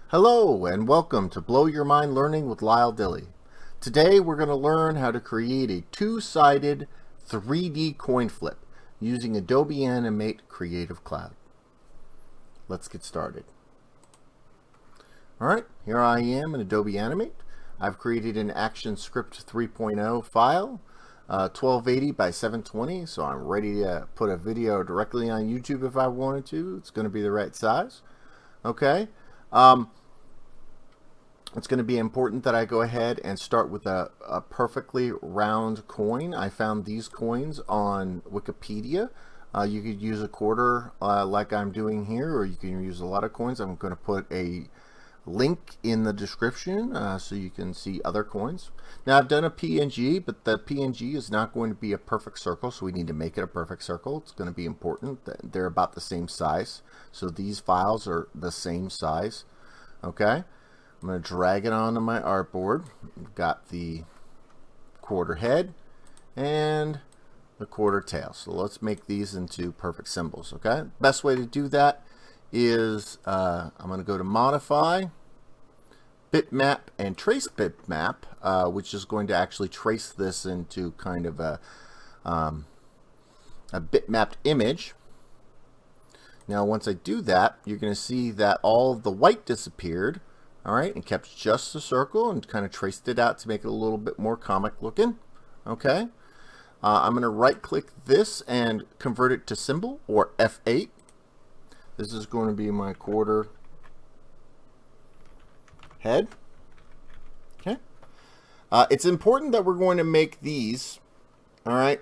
Hello and welcome to Blow Your Mind Learning with Lyle. Today we're going to learn how to create a two-sided 3D coin flip using Adobe Animate Creative Cloud. Let's get started. Alright, here I am in Adobe Animate. I've created an ActionScript 3.0 file, 1280 by 720, so I'm ready to put a video directly on YouTube if I wanted to. It's going to be the right size. Okay. It's going to be important that I go ahead and start with a perfectly round coin. I found these coins on Wikipedia. You could use a quarter like I'm doing here, or you can use a lot of coins. I'm going to put a link in the description so you can see other coins. Now I've done a PNG, but the PNG is not going to be a perfect circle, so we need to make it a perfect circle. It's going to be important that they're about the same size. So these files are the same size. Okay. I'm going to drag it onto my artboard. We've got the quarter head and the quarter tail. So let's make these into perfect symbols. Okay. Best way to do that is I'm going to go to Modify, Bitmap, and Trace Bitmap, which is going to actually trace this into kind of a bitmapped image. Now, once I do that, you're going to see that all of the white disappeared. All right, and kept just the circle and kind of traced it out to make it a little bit more comic looking. Okay, I'm going to right click this and convert it to symbol, or F8. This is going to be my quarter head. Okay, it's important that we're going to make these, all right,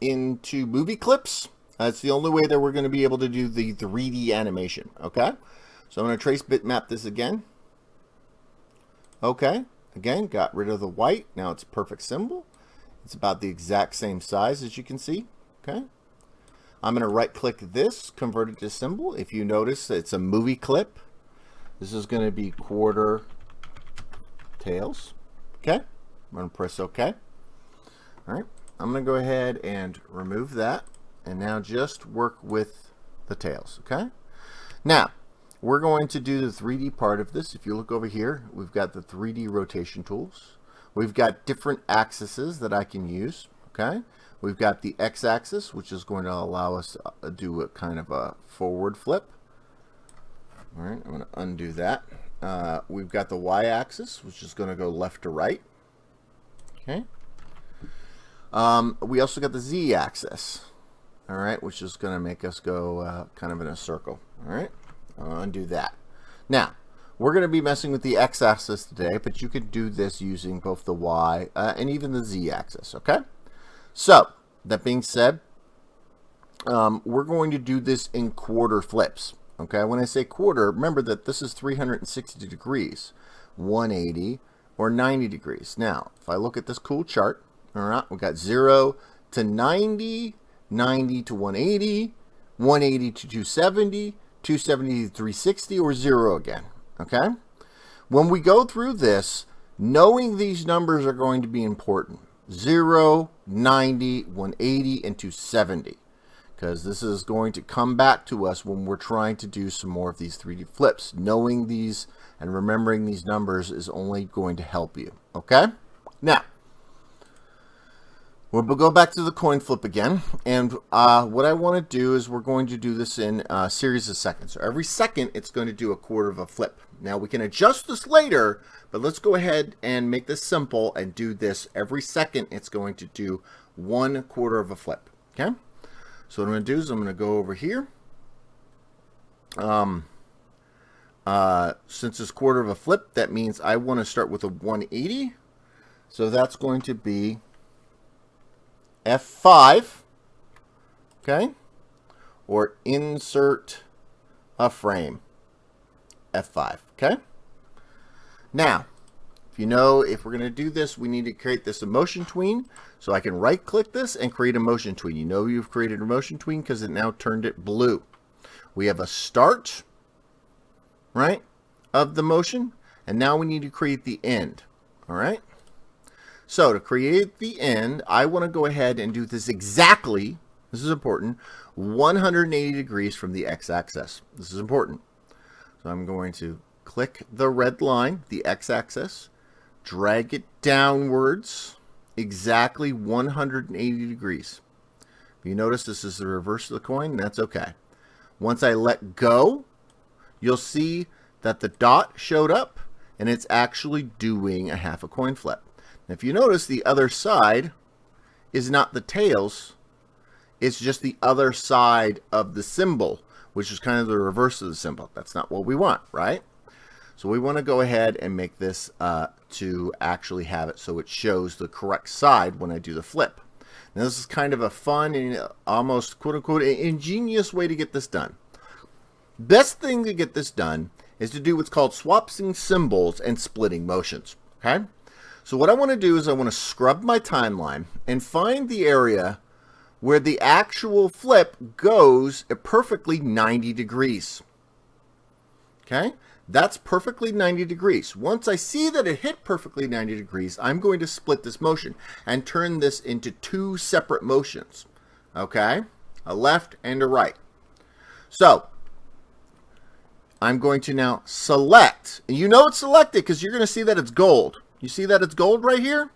into movie clips. That's the only way that we're going to be able to do the 3D animation. Okay, so I'm going to trace bitmap this again. Okay, again, got rid of the white. Now it's a perfect symbol. It's about the exact same size as you can see. Okay, I'm going to right click this, convert it to symbol. If you notice, it's a movie clip. This is going to be quarter tails. Okay, I'm going to press OK. All right, I'm going to go ahead and remove that and now just work with the tails. Okay, now we're going to do the 3D part of this. If you look over here, we've got the 3D rotation tools. We've got different axes that I can use. Okay, we've got the x-axis, which is going to allow us to do a kind of a forward flip. All right, I'm going to undo that. We've got the y-axis, which is going to go left to right. Okay. We also got the z-axis. All right, which is going to make us go kind of in a circle. All right. I'll undo that. Now, we're going to be messing with the x-axis today, but you could do this using both the y and even the z-axis, okay? So, that being said, we're going to do this in quarter flips, okay? When I say quarter, remember that this is 360 degrees, 180, or 90 degrees. Now, if I look at this cool chart, all right, we've got 0 to 90, 90 to 180, 180 to 270, 270 to 360, or 0 again. Okay, when we go through this, knowing these numbers are going to be important: 0, 90, 180, and 270, because this is going to come back to us when we're trying to do some more of these 3D flips. Knowing these and remembering these numbers is only going to help you. Okay, now we'll go back to the coin flip again, and what I want to do is we're going to do this in a series of seconds. So every second, it's going to do a quarter of a flip. Now, we can adjust this later, but let's go ahead and make this simple and do this every second. It's going to do 1/4 of a flip. Okay? So what I'm going to do is I'm going to go over here. Since it's quarter of a flip, that means I want to start with a 180. So that's going to be F5, okay, or insert a frame, F5, okay. Now, if you know, if we're going to do this, we need to create this motion tween. So I can right click this and create a motion tween. You know you've created a motion tween because it now turned it blue. We have a start, right, of the motion, and now we need to create the end, all right. So to create the end, I want to go ahead and do this exactly, this is important, 180 degrees from the x-axis. This is important. So I'm going to click the red line, the x-axis, drag it downwards exactly 180 degrees. You notice this is the reverse of the coin, that's okay. Once I let go, you'll see that the dot showed up and it's actually doing a half a coin flip. Now, if you notice, the other side is not the tails, it's just the other side of the symbol, which is kind of the reverse of the symbol. That's not what we want, right? So we want to go ahead and make this to actually have it so it shows the correct side when I do the flip. Now, this is kind of a fun and almost quote-unquote ingenious way to get this done. Best thing to get this done is to do what's called swapping symbols and splitting motions, okay? So what I want to do is I want to scrub my timeline and find the area where the actual flip goes at perfectly 90 degrees. Okay? That's perfectly 90 degrees. Once I see that it hit perfectly 90 degrees, I'm going to split this motion and turn this into two separate motions. Okay? A left and a right. So, I'm going to now select. And you know it's selected because you're going to see that it's gold. You see that it's gold right here?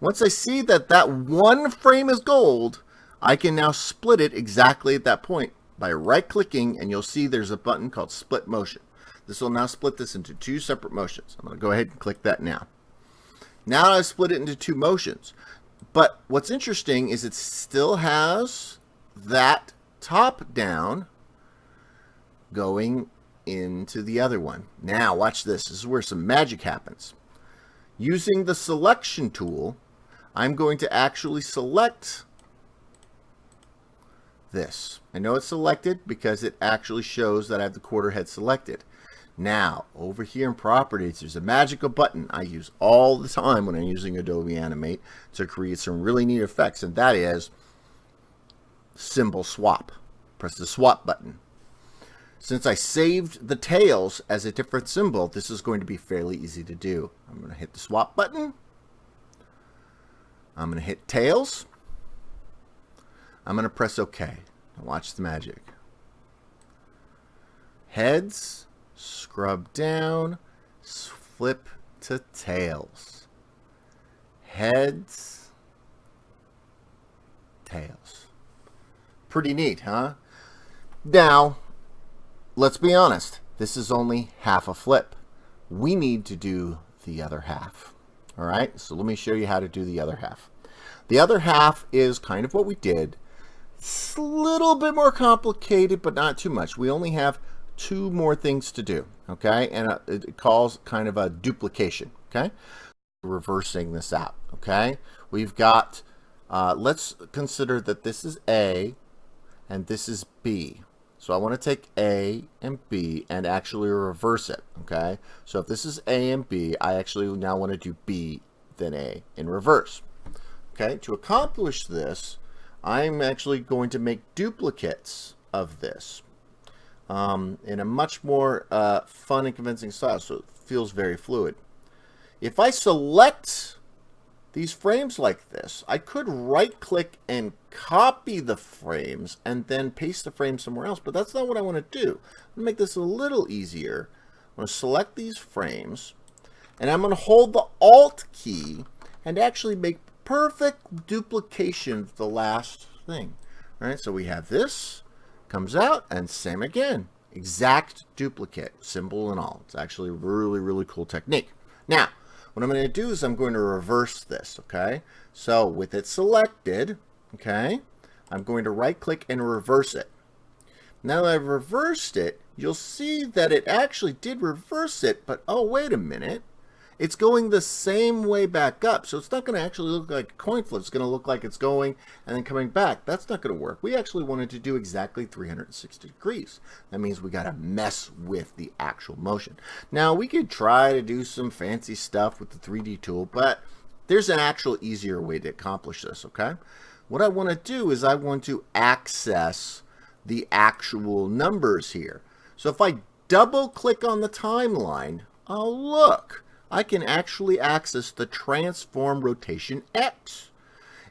Once I see that that one frame is gold, I can now split it exactly at that point by right-clicking, and you'll see there's a button called Split Motion. This will now split this into two separate motions. I'm going to go ahead and click that now. Now I've split it into two motions. But what's interesting is it still has that top down going into the other one. Now watch this. This is where some magic happens. Using the selection tool, I'm going to actually select this. I know it's selected because it actually shows that I have the quarter head selected. Now, over here in properties, there's a magical button I use all the time when I'm using Adobe Animate to create some really neat effects, and that is symbol swap. Press the swap button. Since I saved the tails as a different symbol, this is going to be fairly easy to do. I'm going to hit the swap button. I'm going to hit tails. I'm going to press OK. Now watch the magic. Heads, scrub down, flip to tails. Heads, tails. Pretty neat, huh? Now, let's be honest. This is only half a flip. We need to do the other half. All right, so let me show you how to do the other half. The other half is kind of what we did. It's a little bit more complicated, but not too much. We only have two more things to do, okay? And it calls kind of a duplication, okay? Reversing this out, okay? We've got, let's consider that this is A and this is B. So I want to take A and B and actually reverse it, okay? So if this is A and B, I actually now want to do B, then A in reverse. Okay, to accomplish this, I'm actually going to make duplicates of this in a much more fun and convincing style, so it feels very fluid. If I select these frames like this, I could right-click and copy the frames and then paste the frame somewhere else, but that's not what I want to do. I'm going to make this a little easier. I'm going to select these frames, and I'm going to hold the Alt key and actually make perfect duplication of the last thing. All right, so we have this, comes out, and same again. Exact duplicate, symbol and all. It's actually a really, really cool technique. Now, what I'm going to do is I'm going to reverse this, okay? So with it selected, okay, I'm going to right-click and reverse it. Now that I've reversed it, you'll see that it actually did reverse it, but oh, wait a minute. It's going the same way back up, so it's not going to actually look like a coin flip. It's going to look like it's going and then coming back. That's not going to work. We actually wanted to do exactly 360 degrees. That means we got to mess with the actual motion. Now, we could try to do some fancy stuff with the 3D tool, but there's an actual easier way to accomplish this, okay? What I want to do is I want to access the actual numbers here. So if I double-click on the timeline, oh, look. I can actually access the transform rotation X.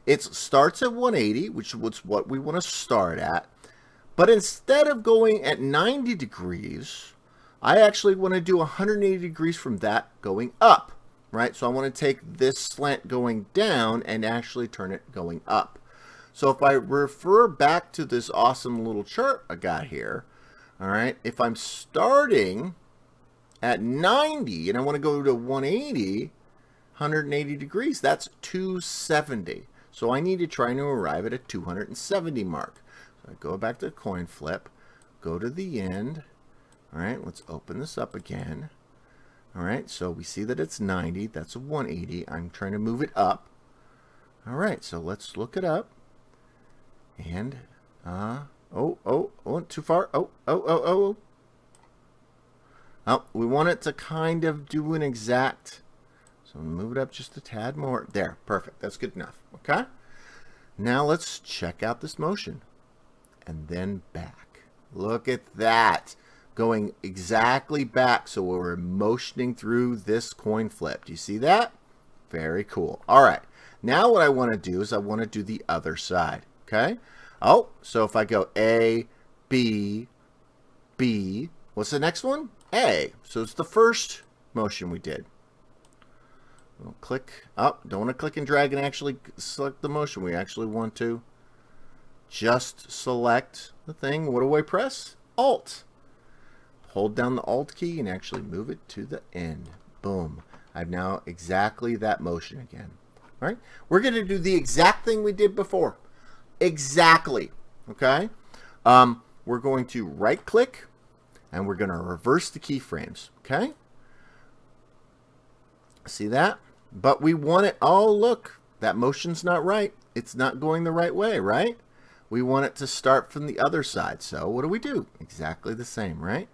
It starts at 180, which is what we want to start at. But instead of going at 90 degrees, I actually want to do 180 degrees from that going up, right? So I want to take this slant going down and actually turn it going up. So if I refer back to this awesome little chart I got here, all right, if I'm starting at 90 and I want to go to 180, 180 degrees, that's 270. So I need to try to arrive at a 270 mark. So I go back to the coin flip, go to the end. All right, let's open this up again. All right, so we see that it's 90. That's a 180. I'm trying to move it up. All right, so let's look it up. And, oh, too far. Oh, we want it to kind of do an exact. So move it up just a tad more. There, perfect. That's good enough. Okay. Now let's check out this motion. And then back. Look at that. Going exactly back. So we're motioning through this coin flip. Do you see that? Very cool. All right. Now what I want to do is I want to do the other side. Okay. Oh, so if I go A, B, B, what's the next one? A. So it's the first motion we did. We'll click up. Don't want to click and drag and actually select the motion. We actually want to just select the thing. What do I press? Alt. Hold down the Alt key and actually move it to the end. Boom. I've now exactly that motion again. All right. We're going to do the exact thing we did before. Exactly. Okay. We're going to right click and we're going to reverse the keyframes. Okay. See that? But we want it, oh, look, that motion's not right. It's not going the right way, right? We want it to start from the other side. So what do? Exactly the same, right?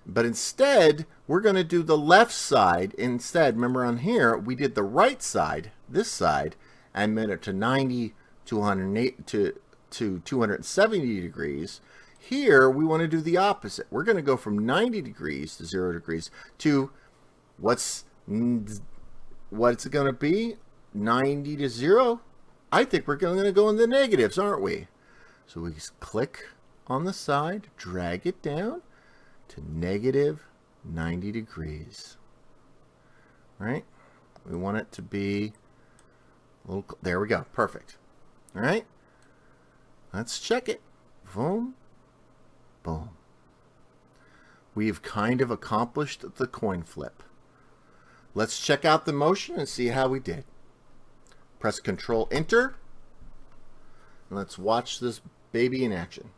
But instead, we're going to do the left side instead. Remember on here, we did the right side, this side, and made it to 90, 208 to 270 degrees. Here, we want to do the opposite. We're going to go from 90 degrees to 0 degrees to what's it going to be? 90 to 0? I think we're going to go in the negatives, aren't we? So we just click on the side, drag it down to negative 90 degrees. Right? We want it to be a little, there we go. Perfect. All right? Let's check it. Boom. Boom. We've kind of accomplished the coin flip. Let's check out the motion and see how we did. Press Control Enter. And let's watch this baby in action.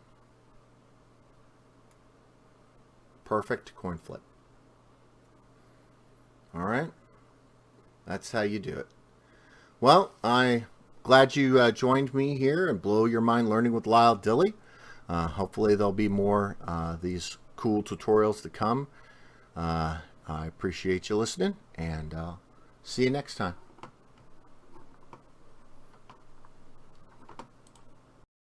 Perfect coin flip. All right. That's how you do it. Well, I'm glad you joined me here and Blow Your Mind Learning with Lyle Dilly. Hopefully there'll be more these cool tutorials to come. I appreciate you listening, and see you next time.